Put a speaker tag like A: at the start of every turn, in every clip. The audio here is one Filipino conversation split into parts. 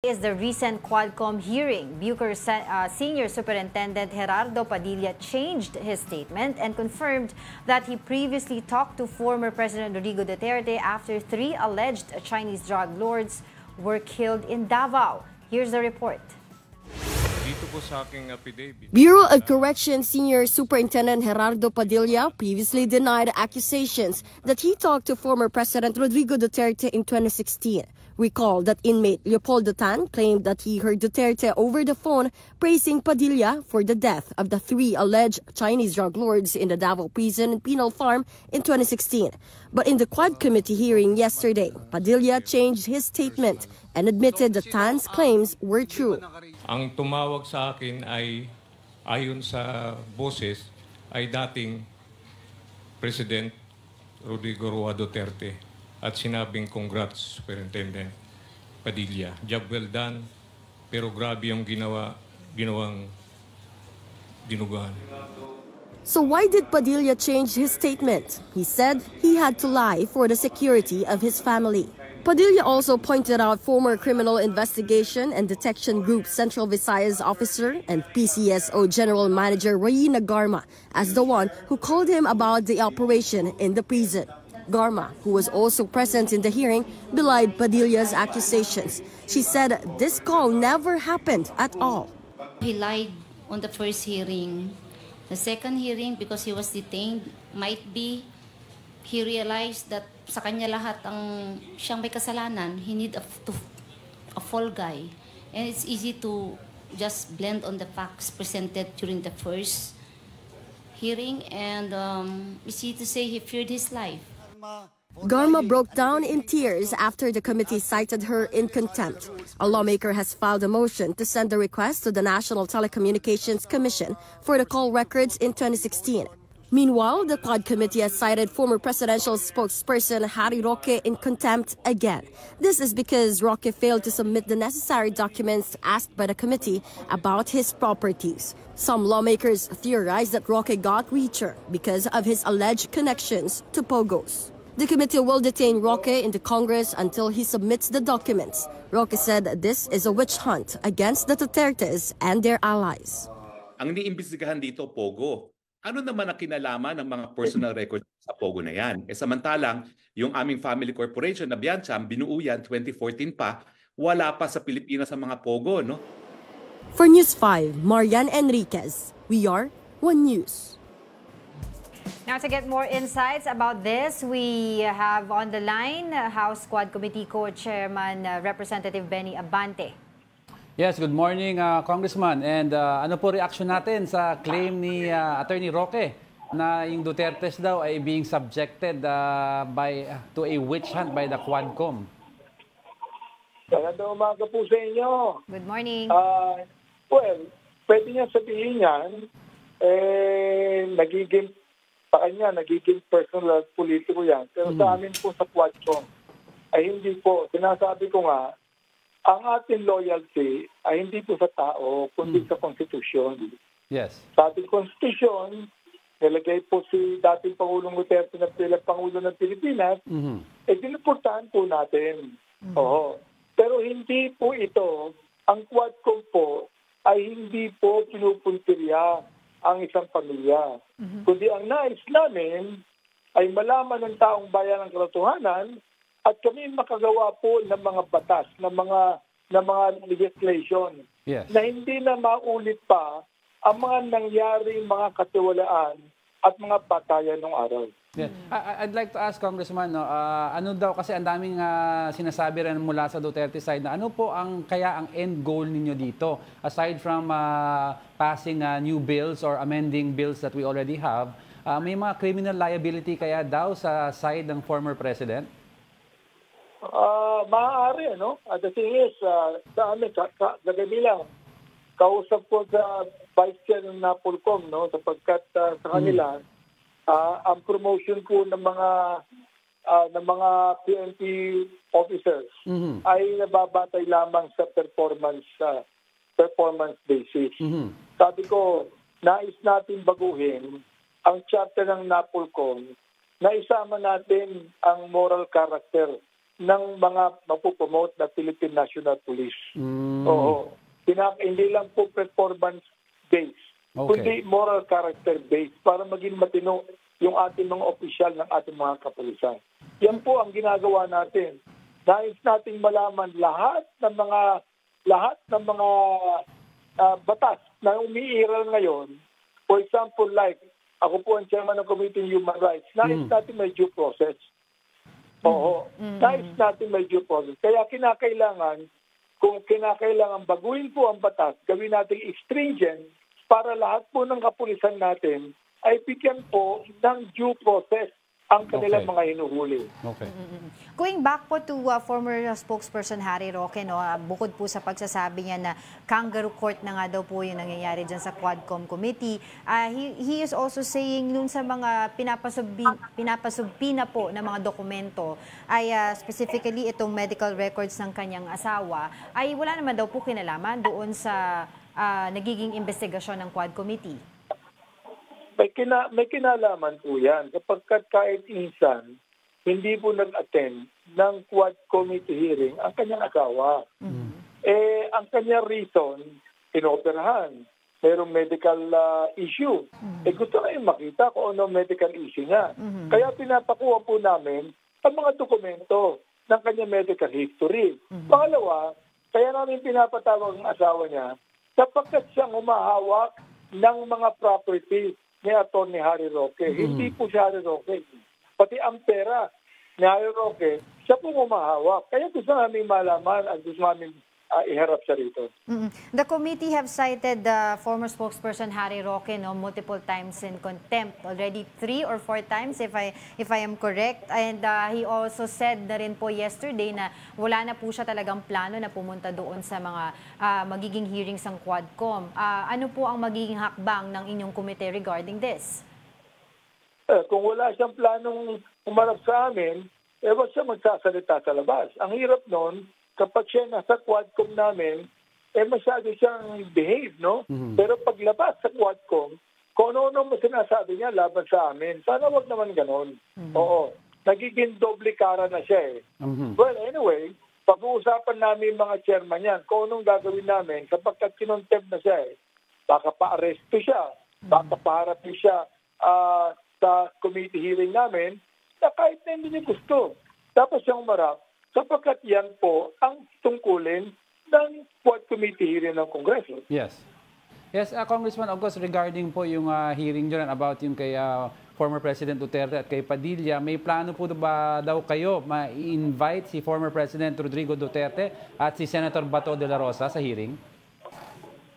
A: Is the recent Quadcom hearing. Bucor Senior Superintendent Gerardo Padilla changed his statement and confirmed that he previously talked to former President Rodrigo Duterte after 3 alleged Chinese drug lords were killed in Davao. Here's the report.
B: Bureau of Corrections Senior Superintendent Gerardo Padilla previously denied accusations that he talked to former President Rodrigo Duterte in 2016. Recall that inmate Leopoldo Tan claimed that he heard Duterte over the phone praising Padilla for the death of the 3 alleged Chinese drug lords in the Davao Prison and Penal Farm in 2016. But in the Quad Committee hearing yesterday, Padilla changed his statement and admitted that Tan's claims were true.
C: Ang tumawag sa akin ay, ayon sa boses, ay dating President Rodrigo Roa Duterte at sinabing congrats, Superintendent Padilla. Job well done, pero grabe yung ginawang dinuguan.
B: So why did Padilla change his statement? He said he had to lie for the security of his family. Padilla also pointed out former Criminal Investigation and Detection Group Central Visayas officer and PCSO General Manager Reyna Garma as the one who called him about the operation in the prison. Garma, who was also present in the hearing, belied Padilla's accusations. She said this call never happened at all.
D: He lied on the first hearing. The second hearing, because he was detained, might be he realized that sa kanya lahat ang siyang may kasalanan. He need a fall guy. And it's easy to just blend on the facts presented during the first hearing. And it's easy to say he feared his life.
B: Garma broke down in tears after the committee cited her in contempt. A lawmaker has filed a motion to send the request to the National Telecommunications Commission for the call records in 2016. Meanwhile, the Quad Committee has cited former presidential spokesperson Harry Roque in contempt again. This is because Roque failed to submit the necessary documents asked by the committee about his properties. Some lawmakers theorize that Roque got richer because of his alleged connections to Pogos. The committee will detain Roque in the Congress until he submits the documents. Roque said this is a witch hunt against the Dutertes and their allies.
E: Ang iniimbestigahan dito, Pogo. Ano naman ang kinalaman ng mga personal records sa Pogo na yan? Samantalang, yung aming family corporation na Biancham, binuo yan 2014 pa, wala pa sa Pilipinas ang mga Pogo, no?
B: For News 5, Marian Enriquez, we are One News.
A: Now, to get more insights about this, we have on the line House Quad Committee Co-Chairman Representative Benny Abante.
F: Yes, good morning, Congressman. And ano po reaction natin sa claim ni Attorney Roque na yung Dutertes daw ay being subjected to a witch hunt by the Quadcom?
G: Magandang umaga po sa inyo.
A: Good morning.
G: Well, pwede niya sabihin yan, nagiging personal at politiko yan. Pero sa amin po sa Quadcom, ay hindi po. Sinasabi ko nga, ang ating loyalty ay hindi po sa tao, kundi sa Konstitusyon.
F: Yes.
G: Sa ating Konstitusyon, nilagay po si dating Pangulong Duterte na Pangulo ng Pilipinas, dinuportahan po natin. Oo. Pero hindi po ito, ang Quadcom po, ay hindi po pinupuntirya ang isang pamilya. Kundi ang nais namin ay malaman ng taong bayan ang katotohanan at kami makagawa po ng mga batas, ng mga legislation na hindi na maulit pa ang mga nangyaring mga katiwalaan at mga patayan ng araw.
F: Yeah. I'd like to ask, Congressman, no, ano daw kasi ang daming sinasabi rin mula sa Duterte side na ano po ang end goal ninyo dito aside from passing new bills or amending bills that we already have, may mga criminal liability kaya daw sa side ng former president?
G: Maaari, no? The thing is, sa amin, kagabi lang, kausap ko sa Vice Chair ng NAPOLCOM, no? Sapagkat sa kanila, ang promotion po ng mga PNP officers ay nababatay lamang sa performance basis. Sabi ko, nais natin baguhin ang charter ng NAPOLCOM na isama natin ang moral character ng mga mapupromote na Philippine National Police. Oo. Hindi lang po performance-based, kundi moral character-based para maging matino yung ating mga opisyal ng ating mga kapulisan. Yan po ang ginagawa natin. Nais nating malaman lahat ng mga batas na umiiral ngayon. For example, like, ako po ang chairman ng Committee on Human Rights. Nais natin may due process. Oo. Nais natin may due process. Kaya kung kinakailangan baguhin po ang batas, gawin natin stringent para lahat po ng kapulisan natin ay bigyan po ng due process ang kanilang mga hinuhuli.
F: Okay.
A: Going back po to former spokesperson Harry Roque, no, bukod po sa pagsasabi niya na kangaroo court na nga daw po yung nangyayari dyan sa Quadcom Committee, he is also saying nun sa mga pinapasubpina po ng mga dokumento ay specifically itong medical records ng kanyang asawa ay wala naman daw po kinalaman doon sa nagiging investigasyon ng Quad Committee.
G: May kinalaman po yan. Kapag kahit minsan, hindi po nag-attend ng Quad Committee hearing ang kanyang asawa. Ang kanyang reason, inoperahan. Merong medical issue. Gusto kayong makita kung ano medical issue niya. Kaya pinapakuha po namin ang mga dokumento ng kanyang medical history. Pangalawa, kaya namin pinapatawag ang asawa niya sapagkat siyang humahawak ng mga property ni Atty. Harry Roque. Hindi po si Harry Roque. Pati ang pera ni Harry Roque, siya po humahawak. Kaya gusto namin malaman at gusto namin iharap siya rito.
A: The committee have cited the former spokesperson Harry Roque multiple times in contempt. Already 3 or 4 times if I am correct. And he also said na rin po yesterday na wala na po siya talagang plano na pumunta doon sa mga magiging hearings ng Quadcom. Ano po ang magiging hakbang ng inyong komite regarding this?
G: Kung wala siyang planong umarap sa amin, wag siya magsasalita sa labas. Ang hirap noon, kapag siya nasa Quadcom namin, masyado siyang behave, no? Pero paglabas sa Quadcom, kung ano-ano sinasabi niya laban sa amin, sana wag naman ganon. Oo. Nagiging doble cara na siya eh. Well, anyway, pag-uusapan namin mga chairman yan, kung anong gagawin namin, sapagkat kinontempt na siya eh. Baka pa-arresto siya, baka paharapin siya sa committee hearing namin, na kahit na hindi niya gusto. Tapos siyang umarap, sapagkat yan po ang tungkulin ng Quad Committee hearing ng Kongreso.
F: Yes. Yes, Congressman August, regarding po yung hearing dyan about yung kay former President Duterte at kay Padilla, may plano po ba daw kayo ma-invite si former President Rodrigo Duterte at si Senator Bato de la Rosa sa hearing?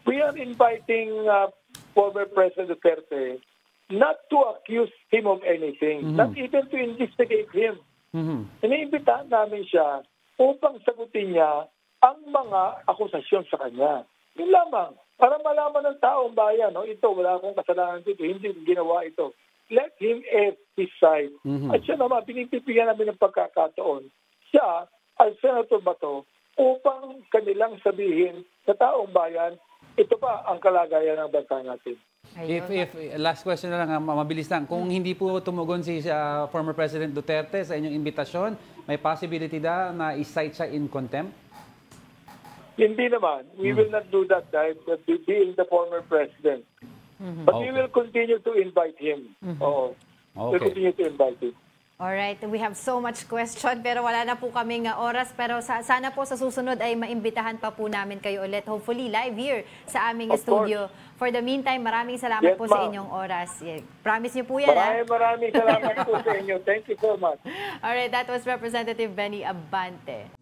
G: We are inviting former President Duterte not to accuse him of anything, not even to investigate him. Iniimbitahan namin siya upang sagutin niya ang mga akusasyon sa kanya. Yun lamang, para malaman ng taong bayan, ito, wala akong kasalanan dito, hindi ginawa ito. Let him air his side. At siya naman, pinipipigyan namin ng pagkakataon. Siya, ay Senator Bato, upang kanilang sabihin sa taong bayan, ito ba ang kalagayan ng bansa natin.
F: If last question na lang, mabilis lang. Kung hindi po tumugon si former President Duterte sa inyong imbitasyon, may possibility na i-cite siya in contempt?
G: Hindi naman. We will not do that dahil being the former president. But we will continue to invite him. Oo. We'll continue to invite him.
A: Alright, we have so much question pero wala na po kaming oras. Pero sana po sa susunod ay maimbitahan pa po namin kayo ulit. Hopefully live here sa aming studio. For the meantime, maraming salamat po sa inyong oras. Promise niyo po yan.
G: Maraming salamat po sa inyo. Thank you so much.
A: Alright, that was Representative Benny Abante.